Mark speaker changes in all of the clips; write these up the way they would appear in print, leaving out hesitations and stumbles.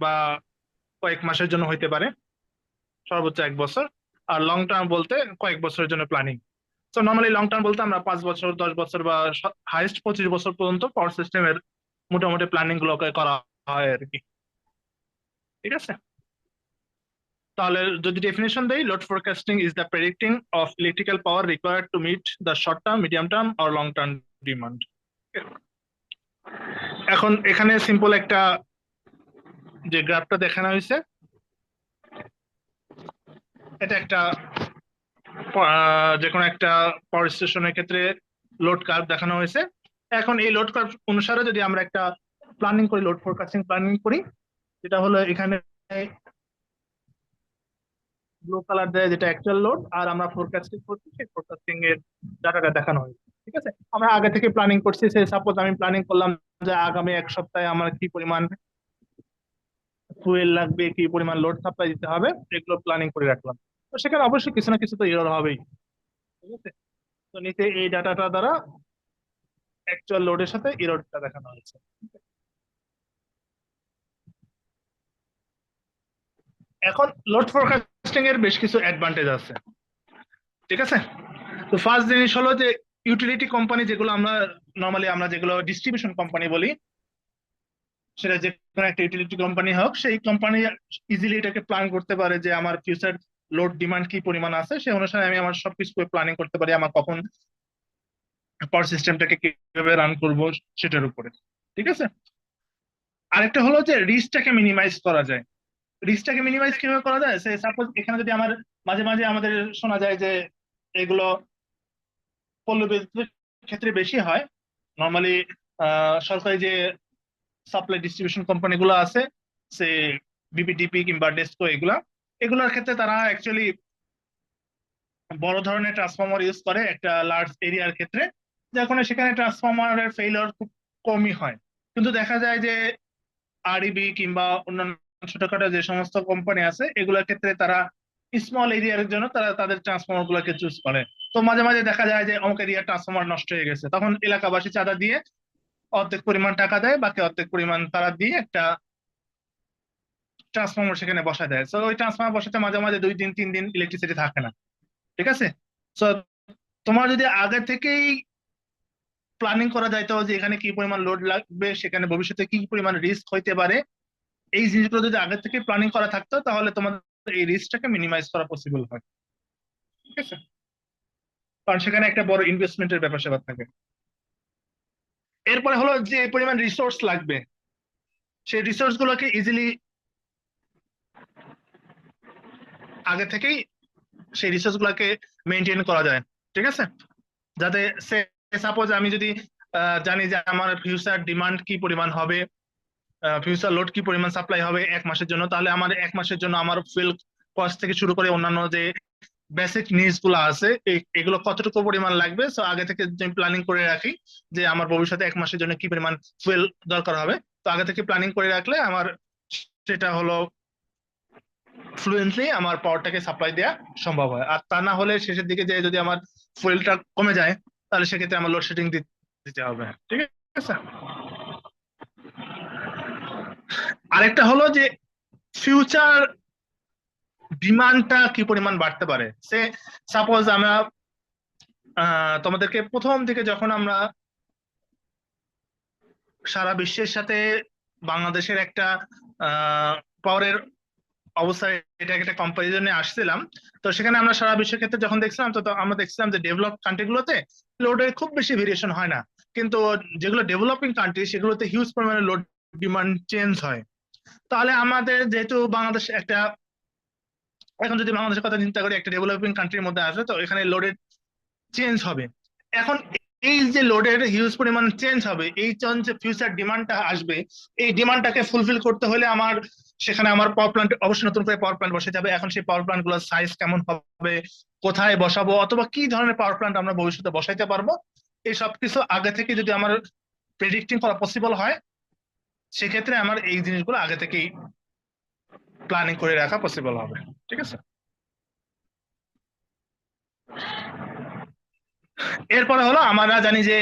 Speaker 1: বা কয়েক মাসের জন্য হইতে পারে, সর্বোচ্চ 1 বছর। আর লং টার্ম বলতে কয়েক বছরের জন্য প্ল্যানিং। তো নর্মালি লং টার্ম বলতে আমরা 5 বছর, 10 বছর বা হাইস্ট 25 বছর পর্যন্ত পাওয়ার সিস্টেমের মোটামুটি প্ল্যানিং গুলোকে করা হয় আর কি। ঠিক আছে, তাহলে যদি ডেফিনেশন দেই, load forecasting is the predicting of electrical power required to meet the short term, medium term আর লং টার্ম ডিমান্ড। এখন এখানে সিম্পল একটা যে গ্রাফটা দেখানো হয়েছে, এটা একটা যে কোনো একটা পাওয়ার স্টেশনের ক্ষেত্রে লোড কার্ভ দেখানো হয়েছে। এখন এই লোড কার্ভ অনুসারে যদি আমরা একটা প্ল্যানিং করি, লোড ফোরকাস্টিং প্ল্যানিং করি, যেটা হলো এখানে ব্লু কালার দেয় যেটা অ্যাকচুয়াল লোড, আর আমরা ফোরকাস্টিং করছি সেই ফোরকাস্টিং এর ডাটাটা দেখানো হয়েছে। ঠিক আছে, আমরা আগে থেকে প্ল্যানিং করছি, সে সাপোজ আমি প্ল্যানিং করলাম যে আগামী 1 সপ্তাহে আমার কি পরিমাণ ফুয়েল লাগবে, কি পরিমাণ লোড সাপ্লাই দিতে হবে, এগুলো প্ল্যানিং করে রাখলাম। তো সেখানে অবশ্যই কিছু না কিছু তো এরর হবেই। ঠিক আছে, তো নিচে এই ডাটাটা দ্বারা অ্যাকচুয়াল লোডের সাথে এররটা দেখানো হয়েছে। এখন লোড ফোরকাস্টিং এর বেশ কিছু অ্যাডভান্টেজ আছে। ঠিক আছে, তো ফার্স্ট জিনিস হলো যে ইউটিলিটি কোম্পানি, যেগুলো আমরা নর্মালি আমরা যেগুলো ডিস্ট্রিবিউশন কোম্পানি বলি, সেটা যে কোনো একটা ইউটিলিটি কোম্পানি হোক, সেই কোম্পানি ইজিলি এটাকে প্ল্যান করতে পারে যে আমার ফিউচার লোড ডিমান্ড কি পরিমাণ আছে, সেই অনুসারে আমি আমার সবকিছু প্ল্যানিং করতে পারি, আমার কখন পাওয়ার সিস্টেমটাকে কিভাবে রান করব সেটার উপরে। ঠিক আছে, আরেকটা হলো যে রিস্কটাকে মিনিমাইজ করা যায়। রিস্কটাকে মিনিমাইজ কিভাবে করা যায়, সে সাপোজ এখানে যদি আমার মাঝে মাঝে আমাদের শোনা যায় যে এগুলো পল্লী বিদ্যুতের ক্ষেত্রে বেশি হয়। নর্মালি সরকারি যে সাপ্লাই ডিস্ট্রিবিউশন কোম্পানিগুলো আছে, সে বিপিডিপি কিংবা ডেস্কো, এগুলোর ক্ষেত্রে তারা অ্যাকচুয়ালি বড় ধরনের ট্রান্সফরমার ইউজ করে একটা লার্জ এরিয়ার ক্ষেত্রে, যার কারণে সেখানে ট্রান্সফরমারের ফেইলিওর খুব কমই হয়। কিন্তু দেখা যায় যে আরইবি কিংবা অন্যান্য ছোটখাটো যে সমস্ত কোম্পানি আছে, এগুলোর ক্ষেত্রে তারা স্মল এরিয়ার জন্য তারা তাদের ট্রান্সফরমার গুলোকে চুজ করে। তো মাঝে মাঝে দেখা যায় যে অমুক এরিয়ার ট্রান্সফরমার নষ্ট হয়ে গেছে, তখন এলাকাবাসী চাঁদা দিয়ে অর্ধেক পরিমাণ টাকা দেয়, বাকি অর্ধেক পরিমাণ তারা দিয়ে একটা ট্রান্সফরমার সেখানে বসা দেয়। তো ওই ট্রান্সফরমার বসাতে মাঝে মাঝে 2 দিন 3 দিন ইলেকট্রিসিটি থাকে না। ঠিক আছে, তো তোমার যদি আগে থেকেই প্ল্যানিং করা যাইতো যে এখানে কি পরিমাণ লোড লাগবে, সেখানে ভবিষ্যতে কি পরিমাণ রিস্ক হইতে পারে, এই জিনিসগুলো যদি আগে থেকে প্ল্যানিং করা থাকতো, তাহলে তোমাদের এই রিস্কটাকে মিনিমাইজ করা পসিবল হয়। ঠিক আছে, কারণ সেখানে একটা বড় ইনভেস্টমেন্টের ব্যাপার স্যাপার থাকে। এরপরে হলো যে পরিমাণ রিসোর্স লাগবে, সেই রিসোর্স গুলোকে ইজিলি আগে থেকেই সেই রিসোর্স গুলোকে মেনটেন করা যায়। ঠিক আছে, যাতে সে সাপোজ আমি যদি জানি যে আমার ফিউচার ডিমান্ড কি পরিমাণ হবে, ফিউচার লোড কি পরিমাণ সাপ্লাই হবে 1 মাসের জন্য, তাহলে আমার 1 মাসের জন্য আমার ফুয়েল কস্ট থেকে শুরু করে অন্যান্য যে বেসিক নিডস গুলো আছে, এগুলো কতটুকু পরিমাণ লাগবে, সো আগে থেকে যদি প্ল্যানিং করে রাখি যে আমার ভবিষ্যতে 1 মাসের জন্য কি পরিমাণ ফুয়েল দরকার হবে, তো আগে থেকে প্ল্যানিং করে রাখলে আমার সেটা হলো ফ্লুয়েন্টলি আমার পাওয়ারটাকে সাপ্লাই দেওয়া সম্ভব হয়। আর তা না হলে শেষের দিকে যে যদি আমার ফুয়েলটা কমে যায়, তাহলে সেক্ষেত্রে আমার লোডশেডিং দিতে হবে। ঠিক আছে, আরেকটা হলো যে ফিউচার ডিমান্ডটা কি পরিমাণ বাড়তে পারে। সে সাপোজ আমরা তোমাদেরকে প্রথম দিকে যখন আমরা সারা বিশ্বের সাথে বাংলাদেশের একটা পাওয়ারের অবস্থায় এটা একটা কম্পারিজনে আসছিলাম, তো সেখানে আমরা সারা বিশ্বের ক্ষেত্রে যখন দেখছিলাম, তো আমরা দেখছিলাম যে ডেভেলপ কান্ট্রিগুলোতে লোডের খুব বেশি ভেরিয়েশন হয় না, কিন্তু যেগুলো ডেভেলপিং কান্ট্রি সেগুলোতে হিউজ পরিমাণে লোড ডিমান্ড চেঞ্জ হয়। তাহলে আমাদের যেহেতু বাংলাদেশ একটা, এখন যদি বাংলাদেশের কথা চিন্তা করি, একটা ডেভেলপিং কান্ট্রির মধ্যে আসে, তো এখানে লোডের চেঞ্জ হবে। এখন এই যে লোডের হিউজ পরিমাণ চেঞ্জ হবে, এই যে ফিউচার ডিমান্ডটা আসবে, এই ডিমান্ডটাকে ফুলফিল করতে হলে আমার সেখানে আমার পাওয়ার প্ল্যান্ট, অবশ্যই নতুন করে পাওয়ার প্ল্যান্ট বসে যাবে। এখন সেই পাওয়ার প্ল্যান্ট গুলোর সাইজ কেমন হবে, কোথায় বসাবো, অথবা কি ধরনের পাওয়ার প্ল্যান্ট আমরা ভবিষ্যতে বসাইতে পারবো, এই সবকিছু আগে থেকে যদি আমার প্রেডিক্টিং করা পসিবল হয়, সেক্ষেত্রে আমার এই জিনিসগুলো আগে থেকেই প্ল্যানিং করে রাখা পসিবল হবে। ঠিক আছে, এরপরে হলো আমরা জানি যে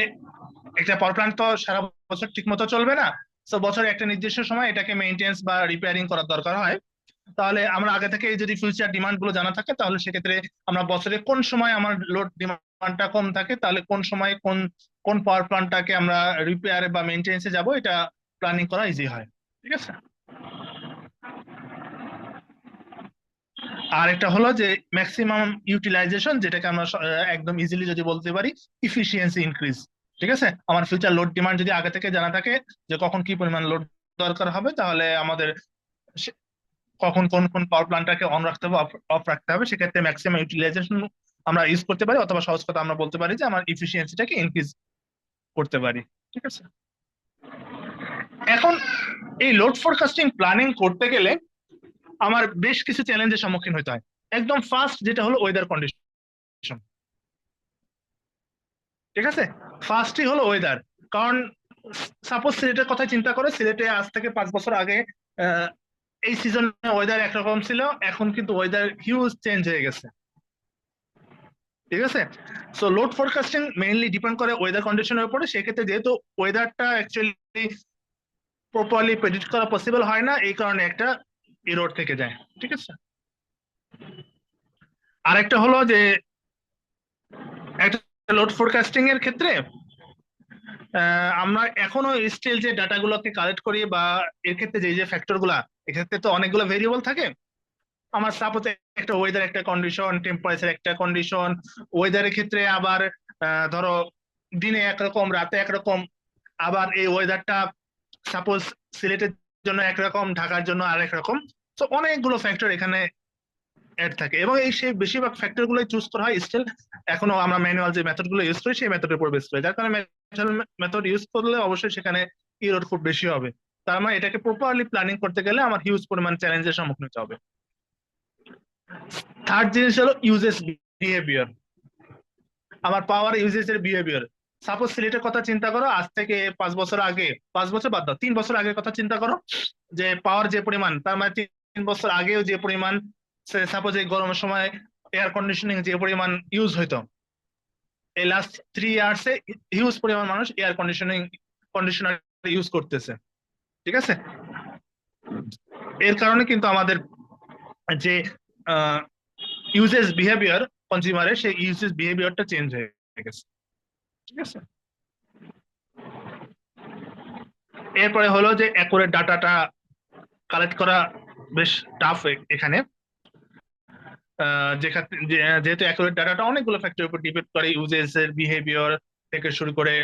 Speaker 1: একটা পাওয়ার প্ল্যান্ট তো সারা বছর ঠিক মতো চলবে না। তো বছরে একটা নির্দিষ্ট সময় এটাকে মেইনটেনেন্স বা রিপেয়ারিং করার দরকার হয়। তাহলে আমরা আগে থেকে যদি ফিউচার ডিমান্ড গুলো জানা থাকে, তাহলে সেক্ষেত্রে আমরা বছরে কোন সময় আমার লোড ডিমান্ডটা কম থাকে, তাহলে কোন সময় কোন কোন পাওয়ার প্ল্যান্টটাকে আমরা রিপেয়ারে বা মেইনটেনেন্সে যাব, এটা প্ল্যানিং করা ইজি হয়। ঠিক আছে। আর একটা হলো যে ম্যাক্সিমাম ইউটিলাইজেশন, যেটাকে আমরা একদম ইজিলি যদি বলতে পারি ইফিসিয়েন্সি ইনক্রিজ। ঠিক আছে, আমার ফিউচার লোড ডিমান্ড যদি আগে থেকে জানা থাকে যে কখন কি পরিমাণ লোড দরকার হবে, তাহলে আমাদের কখন কোন কোন পাওয়ার প্ল্যান্টটাকে অন রাখতে হবে, অফ রাখতে হবে, সেক্ষেত্রে ম্যাক্সিমাম ইউটিলাইজেশন আমরা ইউজ করতে পারি, অথবা সহজ কথা আমরা বলতে পারি যে আমার ইফিসিয়েন্সিটাকে ইনক্রিজ করতে পারি। ঠিক আছে। এখন এই লোড ফোরকাস্টিং প্ল্যানিং করতে গেলে আমার বেশ কিছু চ্যালেঞ্জের সম্মুখীন হতে হয়। একদম ফার্স্ট যেটা হলো ওয়েদার কন্ডিশন। ঠিক আছে, ফার্স্টই হলো ওয়েদার। কারণ সাপোজ সিলেটের কথা চিন্তা করে, সিলেটে আজ থেকে 5 বছর আগে আহ, এই সিজনে ওয়েদার একরকম ছিল, এখন কিন্তু ওয়েদার হিউজ চেঞ্জ হয়ে গেছে। ঠিক আছে। So load forecasting mainly depend করে ওয়েদার কন্ডিশনের উপরে। সেক্ষেত্রে যেহেতু ওয়েদারটা অ্যাকচুয়ালি প্রপারলি প্রেডিক্ট করা পসিবল হয় না, এই কারণে একটা এরর থেকে যায়। ঠিক আছে। আরেকটা হলো যে একটা লোড ফোরকাস্টিং এর ক্ষেত্রে আমরা এখনো স্টিল যে ডাটাগুলোকে কালেক্ট করি, বা এর ক্ষেত্রে যে যে ফ্যাক্টর গুলা, এক্ষেত্রে তো অনেকগুলো ভেরিয়েবল থাকে। আমার সাপোজ একটা ওয়েদার একটা কন্ডিশন, টেম্পারেচার একটা কন্ডিশন, ওয়েদারের ক্ষেত্রে আবার ধরো দিনে একরকম রাতে একরকম, আবার এই ওয়েদারটা সাপোজ সিলেটের জন্য একরকম, ঢাকার জন্য আরেক রকম। তো অনেকগুলো ফ্যাক্টর এখানে অ্যাড থাকে, এবং এই সেই বেশিরভাগ ফ্যাক্টর গুলো চুজ করা হয় স্টিল এখনো আমরা ম্যানুয়াল যে মেথড গুলো ইউজ করি সেই মেথডের উপর বেস করে, যার কারণে মেথড ইউজ করলে অবশ্যই সেখানে ইরর খুব বেশি হবে। তার মানে এটাকে প্রপারলি প্ল্যানিং করতে গেলে আমার হিউজ পরিমাণ চ্যালেঞ্জের সম্মুখীন হতে হবে। থার্ড জিনিস হলো ইউজেস বিহেভিয়ার, আমার পাওয়ার ইউজেস এর বিহেভিয়ার। সাপোজ সিলেটের কথা চিন্তা করো, আজ থেকে 5 বছর আগে, 5 বছর বাদ দাও, 3 বছর আগের কথা চিন্তা করো, যে পাওয়ার যে পরিমাণ, তার মানে 3 বছর আগেও যে পরিমাণ সাপোজ এই গরমের সময় এয়ার কন্ডিশনিং যে পরিমাণ ইউজ হইতো, এই লাস্ট 3 ইয়ার্সে হিউজ পরিমাণ মানুষ এয়ার কন্ডিশনার ইউজ করতেছে। ঠিক আছে। এর কারণে কিন্তু আমাদের যে ইউজেস বিহেভিয়ার কনজিউমারের, সেই ইউজেস বিহেভিয়ারটা চেঞ্জ হয়ে গেছে। ঠিক আছে। এরপরে হলো যে অ্যাকুরেট ডাটাটা কালেক্ট করা বেশ টাফ এখানে, যেহেতু অ্যাকুরেট ডাটাটা অনেকগুলো ফ্যাক্টরের উপর ডিপেন্ড করে, ইউজেস এর বিহেভিয়ার থেকে শুরু করে,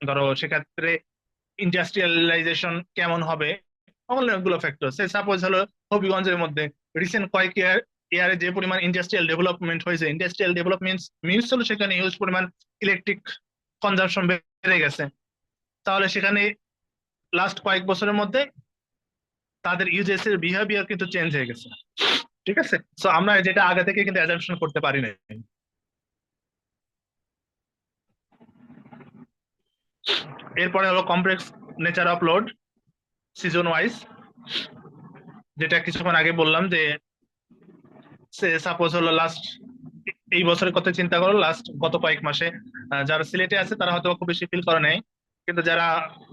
Speaker 1: ধরো সেক্ষেত্রে ইন্ডাস্ট্রিয়ালাইজেশন কেমন হবে, অনেকগুলো ফ্যাক্টর। সাপোজ হলো হবিগঞ্জের মধ্যে রিসেন্ট কয়েক ইয়ারে যে পরিমাণ ইন্ডাস্ট্রিয়াল ডেভেলপমেন্ট হয়েছে, ইন্ডাস্ট্রিয়াল ডেভেলপমেন্ট মিনস হলো সেখানে হিউজ পরিমাণ ইলেকট্রিক কনজাম্পশন বেড়ে গেছে। তাহলে সেখানে লাস্ট কয়েক বছরের মধ্যে তাদের ইউজেস এর বিহেভিয়ার কিন্তু চেঞ্জ হয়ে গেছে। ঠিক আছে। সো আমরা যেটা আগে থেকে কিন্তু অ্যাজাম্পশন করতে পারি না। এরপরে হলো complex nature of load season wise, যেটা কিছুক্ষণ আগে বললাম যে সাপোজ হলো লাস্ট এই বছরের কথা চিন্তা করো, লাস্ট গত কয়েক মাসে যারা সিলেটে আছে তারা হয়তো খুব বেশি ফিল করে নাই, কিন্তু যারা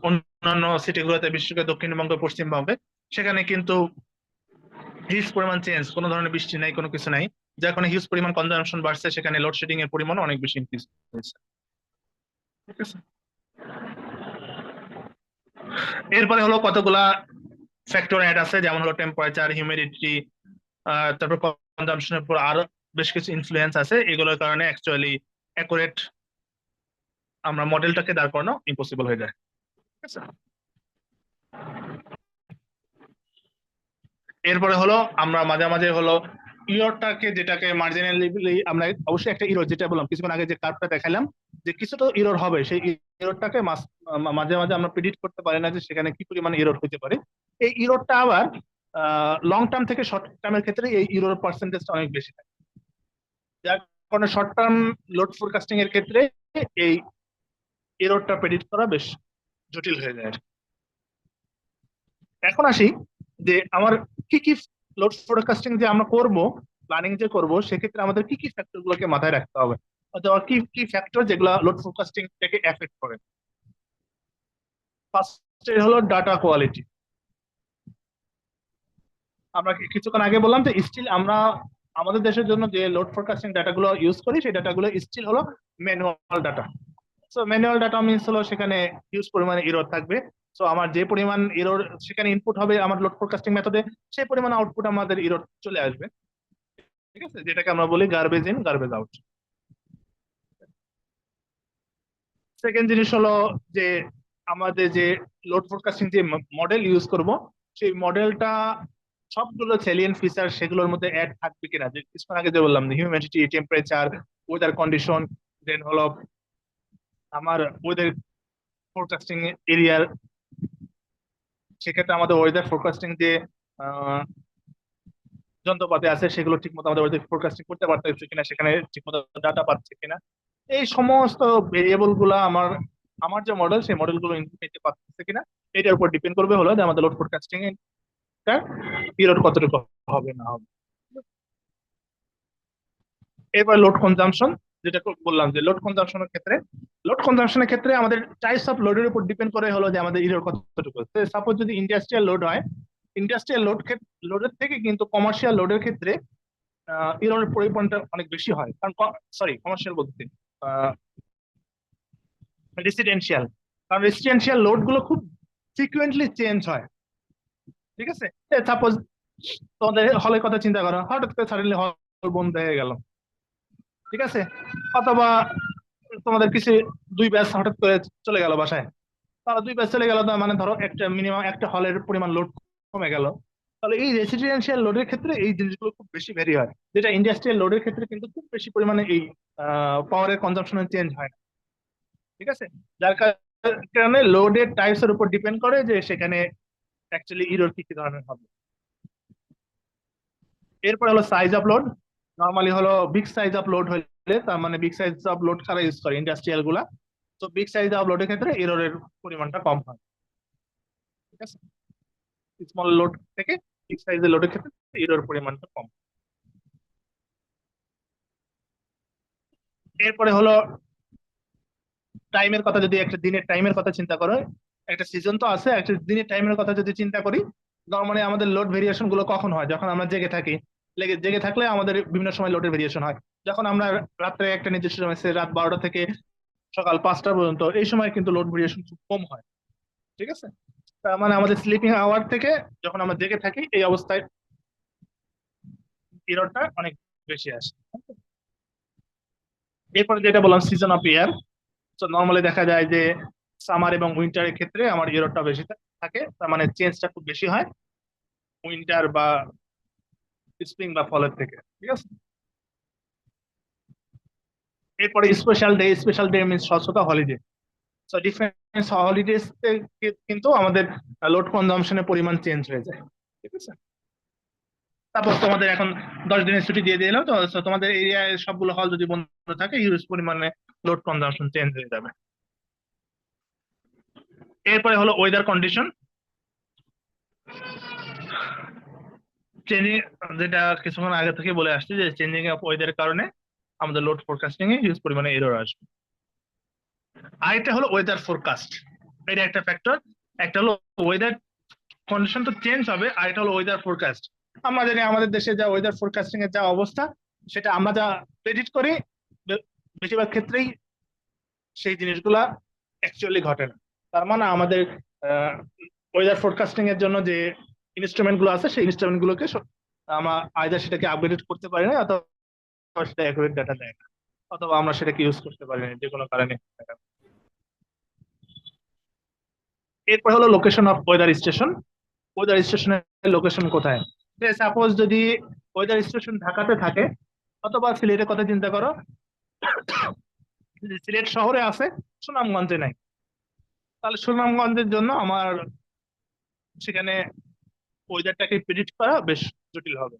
Speaker 1: অন্যান্য সিটিগুলোতে, বিশেষ করে দক্ষিণবঙ্গ পশ্চিমবঙ্গে, সেখানে কিন্তু হিউজ পরিমাণ চেঞ্জ, কোনো ধরনের বৃষ্টি নাই, কোনো কিছু নাই, যার কারণে হিউজ পরিমাণ কনজাম্পশন বাড়ছে, সেখানে লোডশেডিং এর পরিমাণ অনেক বেশি ইনক্রিজ হয়েছে। ঠিক আছে। এরপরে হলো কতগুলা ফ্যাক্টর অ্যাড আছে, যেমন হলো টেম্পারেচার, হিউমিডিটি, তারপর কনজাম্পশনের উপর আরো বেশ কিছু ইনফ্লুয়েন্স আছে। এগুলোর কারণে অ্যাকচুয়ালি অ্যাকুরেট আমরা মডেলটাকে দাঁড় করানো ইম্পসিবল হয়ে যায়। ঠিক আছে। এরপরে হলো আমরা মাঝে মাঝে হলো ইররটাকে, যেটাকে মার্জিনালি আমরা অবশ্যই একটা ইরর, যেটা বললাম কিছুক্ষণ আগে যে কার্ভটা দেখালাম, যে কিছু তো ইরর হবে, সেই ইররটাকে মাঝে মাঝে আমরা প্রেডিক্ট করতে পারি না যে সেখানে কি পরিমাণে ইরর হতে পারে। এই ইররটা আবার লং টার্ম থেকে শর্ট টার্মের ক্ষেত্রে এই ইরর পার্সেন্টেজটা অনেক বেশি থাকে, যার কারণে শর্ট টার্ম লোড ফোরকাস্টিং এর ক্ষেত্রে এই এররটা প্রেডিক্ট করা বেশ জটিল হয়ে যায়। এখন আসি যে আমার কি কি লোড ফোরকাস্টিং যে আমরা করব, প্ল্যানিং যে করব, সেক্ষেত্রে আমাদের কি কি ফ্যাক্টর গুলোকে মাথায় রাখতে হবে, অথবা কি কি ফ্যাক্টর যেগুলো লোড ফোরকাস্টিং থেকে এফেক্ট করে। ফার্স্ট হলো ডাটা কোয়ালিটি। আমরা কিছুক্ষণ আগে বললাম যে স্টিল আমরা আমাদের দেশের জন্য যে লোড ফোরকাস্টিং ডাটাগুলো ইউজ করি সেই ডাটাগুলো স্টিল হলো manual data. So manual data means হলো সেখানে হিউজ পরিমাণে এরর থাকবে। সো আমার যে পরিমাণ এরর সেখানে ইনপুট হবে আমার লোড ফোরকাস্টিং মেথডে, সেই পরিমাণ আউটপুট আমাদের এরর চলে আসবে। ঠিক আছে, যেটাকে আমরা বলি garbage in garbage out. Second জিনিস হলো যে আমাদের যে লোড ফোরকাস্টিং যে মডেল ইউজ করব, সেই মডেলটা সবগুলো সেলিয়েন্ট ফিচার সেগুলোর মধ্যে অ্যাড থাকবে কিনা, যে কিছুক্ষণ আগে যে বললাম হিউম্যানিটি, টেম্পারেচার, ওয়েদার কন্ডিশন, দেন হলো আমার ওয়েদার ফোরকাস্টিং এরিয়ার, সেক্ষেত্রে আমাদের ওয়েদার ফোরকাস্টিং যে আহ, যন্ত্রপাতি আছে সেগুলো ঠিক মতো আমাদের ওয়েদার ফোরকাস্টিং করতে পারতেছে কিনা, সেখানে ঠিক মতো ডাটা পাচ্ছে কিনা, এই সমস্ত ভেরিয়েবল গুলা আমার আমার যে মডেল সেই মডেল গুলো ইনপুট নিতে পারতেছে কিনা, এটার উপর ডিপেন্ড করবে হলো যে আমাদের লোড ফোরকাস্টিং এর পিরিয়ড কতটুকু হবে না হবে। এরপর লোড কনজাম্পশন, যেটা বললাম যে লোড কনজাম্পশনের ক্ষেত্রে আমাদের টাইপস অফ লোডের উপর ডিপেন্ড করে হলো যে আমাদের ইরোর কতটুকু। সাপোজ যদি ইন্ডাস্ট্রিয়াল লোড হয়, ইন্ডাস্ট্রিয়াল লোডের থেকে কিন্তু কমার্শিয়াল লোডের ক্ষেত্রে ইরোরের পরিমাণটা অনেক বেশি হয়, কারণ সরি কমার্শিয়াল বলতে রেসিডেন্সিয়াল, কারণ রেসিডেন্সিয়াল লোড গুলো খুব ফ্রিকুয়েন্টলি চেঞ্জ হয়। ঠিক আছে, সাপোজ তোমাদের হলের কথা চিন্তা করো, হঠাৎ করে সাডেনলি হল বন্ধ হয়ে গেল। ঠিক আছে, অথবা তোমাদের কিছু দুই ব্যাচ হঠাৎ করে চলে গেল বাসায়, তারা দুই ব্যাচ চলে গেল, তার মানে ধরো একটা মিনিমাম একটা হলের পরিমাণ লোড কমে গেল। তাহলে এই রেসিডেন্সিয়াল লোডের ক্ষেত্রে এই জিনিসগুলো খুব বেশি ভ্যারি হয়, যেটা ইন্ডাস্ট্রিয়াল লোডের ক্ষেত্রে কিন্তু খুব বেশি পরিমাণে এই পাওয়ারের কনজাম্পশন চেঞ্জ হয় না। ঠিক আছে, যার কারণে লোডের টাইপস এর উপর ডিপেন্ড করে যে সেখানে অ্যাকচুয়ালি ইরর কি কি ধরনের হবে। এরপর হলো সাইজ অফ লোড। নর্মালি হলো বিগ সাইজ অফ লোড হলে, তার মানে বিগ সাইজ অফ লোড কারা ইউজ করে, ইন্ডাস্ট্রিয়াল গুলা। তো বিগ সাইজ অফ লোডের ক্ষেত্রে এররের পরিমাণটা কম হয়। ঠিক আছে, স্মল লোড থেকে বিগ সাইজের লোডের ক্ষেত্রে এরর পরিমাণটা কম। এরপরে হলো টাইমের কথা, যদি একটা দিনের টাইমের কথা চিন্তা করো, একটা সিজন তো আছে, একটা দিনের টাইমের কথা যদি চিন্তা করি, নর্মালি আমাদের লোড ভেরিয়েশন গুলো কখন হয়, যখন আমরা জেগে থাকি। জেগে থাকলে আমাদের বিভিন্ন সময় লোডের ভেরিয়েশন হয়। যখন আমরা রাত্রে একটা নির্দিষ্ট সময় রাত 12টা থেকে সকাল 5টা পর্যন্ত, এই সময় কিন্তু লোড ভেরিয়েশন খুব কম হয়। ঠিক আছে, তার মানে আমাদের স্লিপিং আওয়ার থেকে যখন আমরা জেগে থাকি এই অবস্থায় এররটা অনেক বেশি আসে। এরপরে যেটা বললাম সিজন অফ ইয়ার, তো নর্মালি দেখা যায় যে সামার এবং উইন্টারের ক্ষেত্রে আমার এররটা বেশি থাকে, তার মানে চেঞ্জটা খুব বেশি হয় উইন্টার বা স্প্রিং বা ফলের থেকে। ঠিক আছে, এরপরে স্পেশাল ডে মিনস স্বচ্ছতা হলিডে। সো ডিফারেন্স হলিডেজ কিন্তু আমাদের লোড কনজাম্পশনের পরিমাণ চেঞ্জ হয়ে যায়। ঠিক আছে, তারপর তোমাদের এখন 10 দিনের ছুটি দিয়ে দিলো, তো so তোমাদের এরিয়ায় সবগুলো হল যদি বন্ধ থাকে, হিউজ পরিমাণে লোড কনজাম্পশন চেঞ্জ হয়ে যাবে। এরপরে হলো ওয়েদার কন্ডিশন চেঞ্জিং, যেটা কিছুক্ষণ আগে থেকে বলে আসছি যে চেঞ্জিং অফ ওয়েদারের কারণে আমাদের লোড ফোরকাস্টিং এ হিউজ পরিমাণে এরর আসবে। আরেকটা হলো ওয়েদার ফোরকাস্ট, এটা একটা ফ্যাক্টর। একটা হলো ওয়েদার কন্ডিশন তো চেঞ্জ হবে, আর এটা হলো ওয়েদার ফোরকাস্ট। আমরা জানি আমাদের দেশে যা ওয়েদার ফোরকাস্টিং এর যা অবস্থা, সেটা আমরা যা প্রেডিক্ট করি বেশিরভাগ ক্ষেত্রেই সেই জিনিসগুলা অ্যাকচুয়ালি ঘটে না। তার মানে আমাদের ওয়েদার ফোরকাস্টিং এর জন্য যে ইনস্ট্রুমেন্ট গুলো আছে সেই ইনস্ট্রুমেন্ট গুলোকে আমরা আইদার সেটাকে আপগ্রেড করতে পারি না, অথবা সেটা অ্যাকুরেট ডাটা দেয় না, অথবা আমরা সেটাকে ইউজ করতে পারি না যে কোনো কারণে। এরপর হলো location of weather station. Weather স্টেশনের লোকেশন কোথায়? সাপোজ যদি ওয়েদার স্টেশন ঢাকাতে থাকে, অথবা সিলেটের কথা চিন্তা করো, সিলেট শহরে আছে, সুনামগঞ্জে নাই, তাহলে সুনামগঞ্জের জন্য আমার সেখানে ওয়েদারটাকে প্রেডিক্ট করা বেশ জটিল হবে।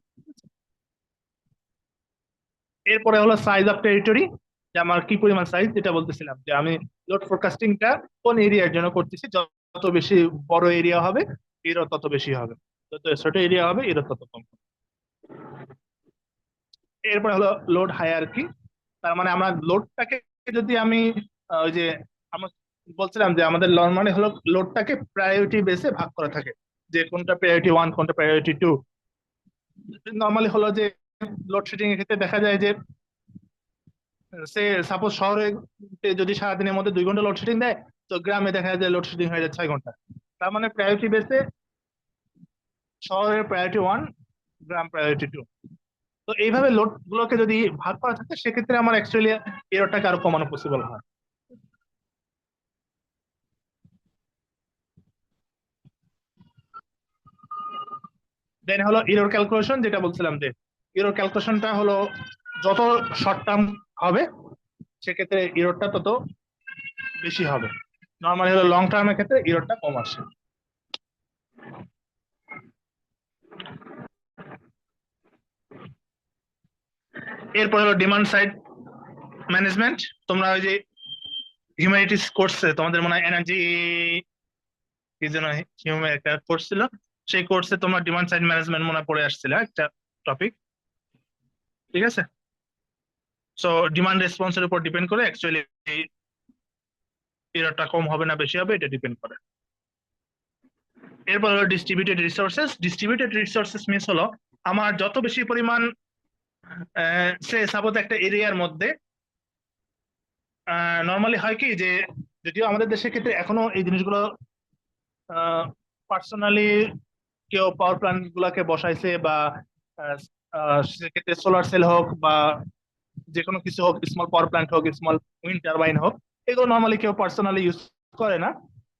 Speaker 1: এরপরে হলো সাইজ অফ টেরিটরি, যে আমার কি পরিমাণ সাইজ, যেটা বলতেছিলাম যে আমি লোড ফোরকাস্টিংটা কোন এরিয়ার জন্য করতেছি, যত বেশি বড় এরিয়া হবে এরও তত বেশি হবে, যত ছোট এরিয়া হবে এরও তত কম হবে। এরপরে হলো লোড হায়ারার্কি, তার মানে আমরা লোডটাকে যদি আমি ওই যে আমার বলছিলাম যে আমাদের নরমালি হলো লোডটাকে প্রায়োরিটি বেসে ভাগ করা থাকে, যে কোনটা প্রায়োরিটি 1 কোনটা প্রায়োরিটি 2। নরমালি হলো যে লোডশেডিং এর ক্ষেত্রে দেখা যায় যে সে সাপোজ শহরে যদি সারাদিনের মধ্যে 2 ঘন্টা লোডশেডিং দেয়, তো গ্রামে দেখা যায় লোডশেডিং হয়ে যায় 6 ঘন্টা। তার মানে প্রায়োরিটি বেসে শহরের প্রায়োরিটি 1, গ্রাম প্রায়োরিটি 2। তো এইভাবে লোড গুলোকে যদি ভাগ করা থাকে, সেক্ষেত্রে আমার অ্যাকচুয়ালি এররটাকে আরো কমানো পসিবল হয়। দেন হলো এরর ক্যালকুলেশন, যেটা বলছিলাম যে এরর ক্যালকুলেশনটা হলো যত শর্ট টার্ম হবে, সেক্ষেত্রে এররটা তত বেশি হবে। নর্মালি হলো লং টার্মের ক্ষেত্রে এররটা কম আসে। এরপর হলো ডিমান্ড সাইড ম্যানেজমেন্ট। তোমরা ওই যে হিউম্যানিটিস কোর্সে তোমাদের মনে হয় এনার্জি কি যেন হিউম্যান একটা কোর্স ছিল, সেই কোর্সে তোমার ডিমান্ড সাইড ম্যানেজমেন্ট মনে হয় পড়ে আসছিল একটা টপিক। ঠিক আছে, সো ডিমান্ড রেসপন্সের উপর ডিপেন্ড করে অ্যাকচুয়ালি এররটা কম হবে না বেশি হবে, এটা ডিপেন্ড করে। এরপর হলো distributed resources. Distributed resources means হলো আমার যত বেশি পরিমাণ সে সাপোজ একটা এরিয়ার মধ্যে নর্মালি হয় কি যে, যদিও আমাদের দেশের ক্ষেত্রে এখনো এই জিনিসগুলো পার্সোনালি কেউ পাওয়ার প্ল্যান্ট গুলাকে বসাইছে, বা আহ, সেক্ষেত্রে সোলার সেল হোক বা যে কোনো কিছু হোক, স্মল পাওয়ার প্ল্যান্ট হোক, স্মল উইন্ড টারবাইন হোক, এগুলো নর্মালি কেউ পার্সোনালি ইউজ করে না।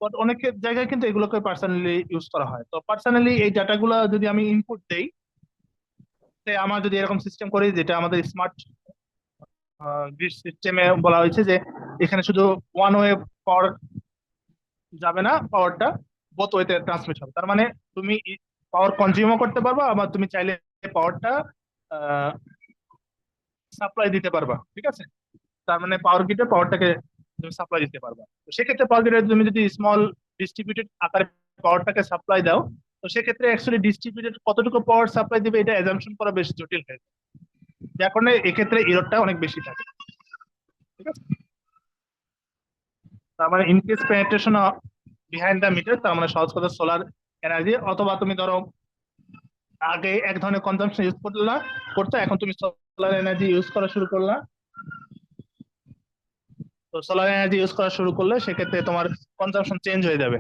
Speaker 1: বাট অনেক জায়গায় কিন্তু এগুলোকে পার্সোনালি ইউজ করা হয়। তো পার্সোনালি এই ডাটাগুলো যদি আমি ইনপুট দেই, আমার যদি এরকম সিস্টেম করি, যেটা আমাদের স্মার্ট গ্রিড সিস্টেমে বলা হয়েছে যে এখানে শুধু ওয়ান ওয়ে পাওয়ার যাবে না, পাওয়ারটা বোথ ওয়েতে ট্রান্সমিট হবে। তার মানে তুমি পাওয়ার কনজিউমও করতে পারবা, আবার তুমি চাইলে পাওয়ারটা সাপ্লাই দিতে পারবা। ঠিক আছে, তার মানে পাওয়ার গ্রিডে পাওয়ারটাকে তুমি সাপ্লাই দিতে পারবা। তো সেক্ষেত্রে পাওয়ার গ্রিডে তুমি যদি স্মল ডিস্ট্রিবিউটেড আকারে পাওয়ারটাকে সাপ্লাই দাও, তো সেক্ষেত্রে অ্যাকচুয়ালি ডিস্ট্রিবিউটেড কতটুকু পাওয়ার সাপ্লাই দিবে এটা অ্যাজাম্পশন করা বেশ জটিল হয়ে যায়, যার কারণে এক্ষেত্রে এররটা অনেক বেশি থাকে। ঠিক আছে, তার মানে in case penetration behind the meter, তার মানে সহজ কথা সোলার এনার্জি, অথবা তুমি ধরো আগে এক ধরনের কনজাম্পশন ইউজ করতে, এখন তুমি সোলার এনার্জি ইউজ করা শুরু করলা। তো সোলার এনার্জি ইউজ করা শুরু করলে সেক্ষেত্রে তোমার কনজাম্পশন চেঞ্জ হয়ে যাবে।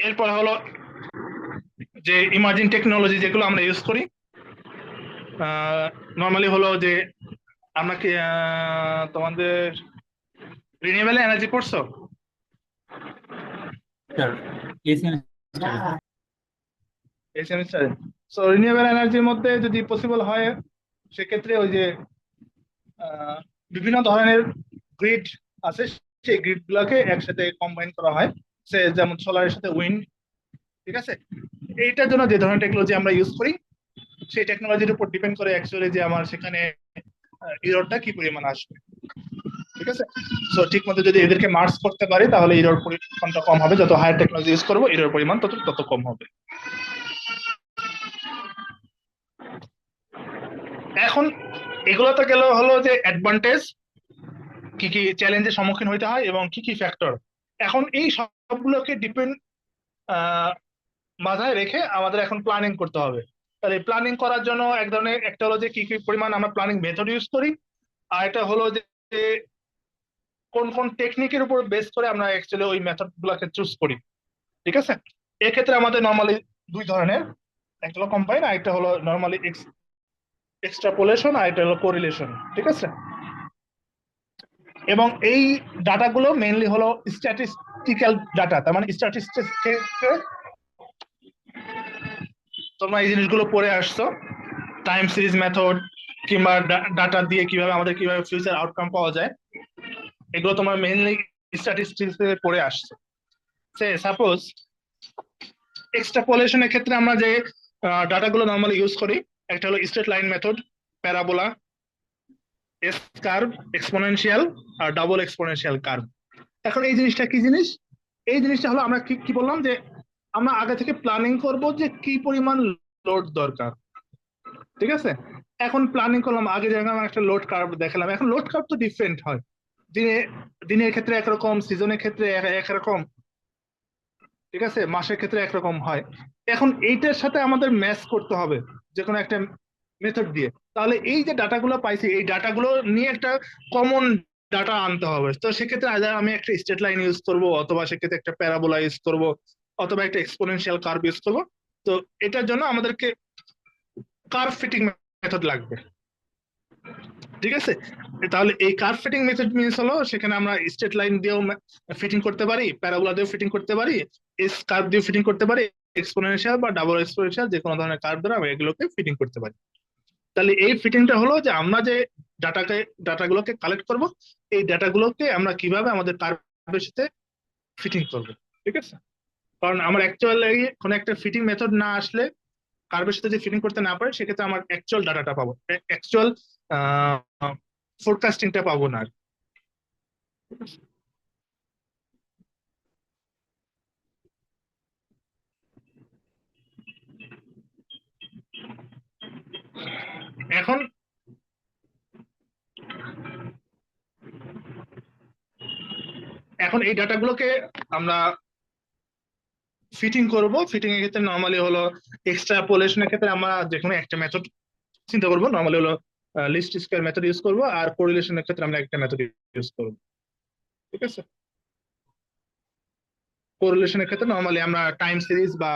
Speaker 1: এরপর হলো যে ইমার্জিং টেকনোলজি যেগুলো আমরা ইউজ করি, নর্মালি হলো যে আমরা কি তোমাদের রিনিউয়েবল এনার্জি পড়ছো?
Speaker 2: স্যার এই সেমিস্টারে
Speaker 1: এই সেমিস্টারে। সো রিনিউয়েবল এনার্জির মধ্যে যদি পসিবল হয়, সেক্ষেত্রে ওই যে আহ, বিভিন্ন ধরনের গ্রিড আছে, সেই গ্রিড গুলাকে একসাথে কম্বাইন করা হয়, সে যেমন সোলারের সাথে উইন্ড। ঠিক আছে, এইটার জন্য যে ধরনের টেকনোলজি আমরা ইউজ করি, সেই টেকনোলজির উপর ডিপেন্ড করে অ্যাকচুয়ালি যে আমার সেখানে ইররটা কি পরিমাণ আসবে। ঠিক আছে, সো ঠিক মতো যদি এদেরকে মার্জ করতে পারি, তাহলে ইরর পরিমাণটা কম হবে। যত হায়ার টেকনোলজি ইউজ করবো, ইরর পরিমাণ তত তত কম হবে। এখন এগুলো তো গেল হলো যে অ্যাডভান্টেজ, কি কি চ্যালেঞ্জের সম্মুখীন হইতে হয় এবং কি কি ফ্যাক্টর। এখন এই সবগুলোকে ডিপেন্ড মাথায় রেখে আমাদের এখন প্ল্যানিং করতে হবে। তাহলে প্ল্যানিং করার জন্য এক ধরনের একটা হলো যে কি কি পরিমাণ আমরা প্ল্যানিং মেথড ইউজ করি, আর এটা হলো যে কোন কোন টেকনিকের উপর বেস করে আমরা অ্যাকচুয়ালি ওই মেথড গুলাকে চুজ করি। ঠিক আছে, এক্ষেত্রে আমাদের নর্মালি দুই ধরনের, একটা হলো কম্বাইন, আর একটা হলো নর্মালি এক্সট্রাপোলেশন, আর একটা হলো কোরিলেশন। ঠিক আছে, এবং এই ডাটাগুলো মেইনলি হলো স্ট্যাটিস্টিক্যাল ডাটা। তার মানে স্ট্যাটিস্টিক্স তোমরা এই জিনিসগুলো পড়ে আসছো, টাইম সিরিজ মেথড কিংবা ডাটা দিয়ে কিভাবে আমাদের কিভাবে ফিউচার আউটকাম পাওয়া যায়, এগুলো তোমার মেইনলি স্ট্যাটিস্টিক্স পড়ে আসছে। সে সাপোজ এক্সট্রাপোলেশনের ক্ষেত্রে আমরা যে ডাটাগুলো নর্মালি ইউজ করি, একটা হলো straight line method, parabola, S curve, exponential আর ডাবল এক্সপোনেনশিয়াল কার্ভ। এখন এই জিনিসটা কি জিনিস? এই জিনিসটা হলো আমরা কি কি বললাম যে আমরা আগে থেকে প্ল্যানিং করব যে কি পরিমাণ লোড দরকার, ঠিক আছে? এখন প্ল্যানিং করলাম, আগে যেরকম একটা লোড কার্ভ দেখালাম, এখন লোড কার্ভ তো ডিফারেন্ট হয়, দিনে দিনের ক্ষেত্রে একরকম, সিজনের ক্ষেত্রে একরকম, ঠিক আছে, মাসের ক্ষেত্রে একরকম হয়। এখন এইটার সাথে আমাদের ম্যাচ করতে হবে যে কোনো একটা মেথড দিয়ে। তাহলে এই যে ডাটাগুলো পাইছি, এই ডাটাগুলো নিয়ে একটা কমন ডাটা আনতে হবে। তো সেক্ষেত্রে আজ আমি একটা স্ট্রেট লাইন ইউজ করব, অথবা সেক্ষেত্রে একটা প্যারাবোলা ইউজ করব, অথবা একটা এক্সপোনেনশিয়াল কার্ভ ইউজ করব। তো এটার জন্য আমাদেরকে কার্ভ ফিটিং মেথড লাগবে, ঠিক আছে? তাহলে এই কার্ভ ফিটিং মেথড মিনস হলো সেখানে আমরা স্ট্রেট লাইন দিয়েও ফিটিং করতে পারি, প্যারাবোলা দিয়েও ফিটিং করতে পারি, এস কার্ভ দিয়েও ফিটিং করতে পারি, এক্সপোনেনশিয়াল বা ডাবল এক্সপোনেনশিয়াল যে কোনো ধরনের কার্ভ দ্বারা আমরা এগুলোকে ফিটিং করতে পারি। তাহলে এই ফিটিংটা হলো যে আমরা যে ডাটাগুলোকে কালেক্ট করব, এই ডাটাগুলোকে আমরা কিভাবে আমাদের কার্ভের সাথে ফিটিং করব, ঠিক আছে? কারণ আমার অ্যাকচুয়ালি কোনো একটা ফিটিং মেথড না আসলে, কার্ভের সাথে যে ফিটিং করতে না পারে, সেক্ষেত্রে আমার অ্যাকচুয়াল ডাটাটা পাবো, অ্যাকচুয়াল ফোরকাস্টিংটা পাবো না আর কি। এখন এখন এই ডাটাগুলোকে আমরা ফিটিং করব। ফিটিং এর ক্ষেত্রে নরমালি হলো এক্সট্রাপোলেশনের ক্ষেত্রে আমরা যে কোনো একটা মেথড চিন্তা করবো, নরমালি হলো লিস্ট স্কয়ার মেথড ইউজ করবো, আর কোরিলেশনের ক্ষেত্রে আমরা একটা মেথড ইউজ করবো, ঠিক আছে? কোরিলেশনের ক্ষেত্রে নরমালি আমরা টাইম সিরিজ বা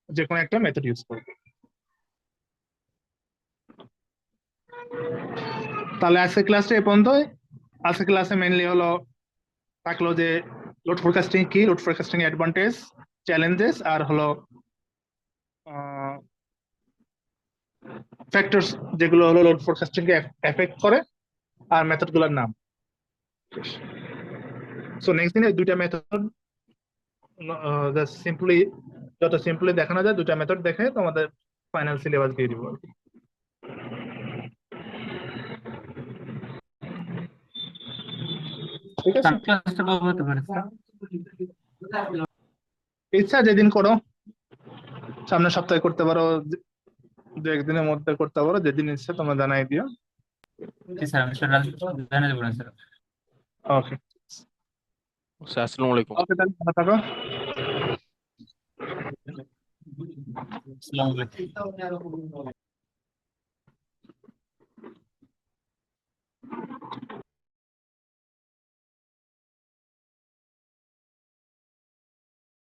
Speaker 1: যে কোনো একটা মেথড ইউজ করবো। তাহলে আজকে ক্লাসটা এই পর্যন্ত। আজকে ক্লাসে মেইনলি হলো থাকলো যে লোড ফোরকাস্টিং কি, লোড ফোরকাস্টিং অ্যাডভান্টেজ, চ্যালেঞ্জেস, আর হলো ফ্যাক্টরস যেগুলো হলো লোড ফোরকাস্টিং কে এফেক্ট করে, আর মেথড গুলোর নাম। সো নেক্সট দিনে দুইটা মেথড সিম্পলি, যত সিম্পলি দেখানো যায় দুইটা মেথড দেখে তোমাদের ফাইনাল সিলেবাস দিয়ে দিব আর কি। ঠিক আছে,
Speaker 2: ক্লাসটা কবে হতে পারে স্যার?
Speaker 1: ইচ্ছা যেদিন করো, সামনের সপ্তাহে করতে পারো, দু একদিনের মধ্যে করতে পারো, যেদিন ইচ্ছা তোমরা জানাই দিও।
Speaker 2: জি স্যার, আমি সেটা জানিয়ে দেবো না স্যার।
Speaker 1: ওকে,
Speaker 3: স্যার আসসালামু আলাইকুম।
Speaker 1: ওকে, তাহলে ভালো থাকো।
Speaker 2: আসসালামু আলাইকুম।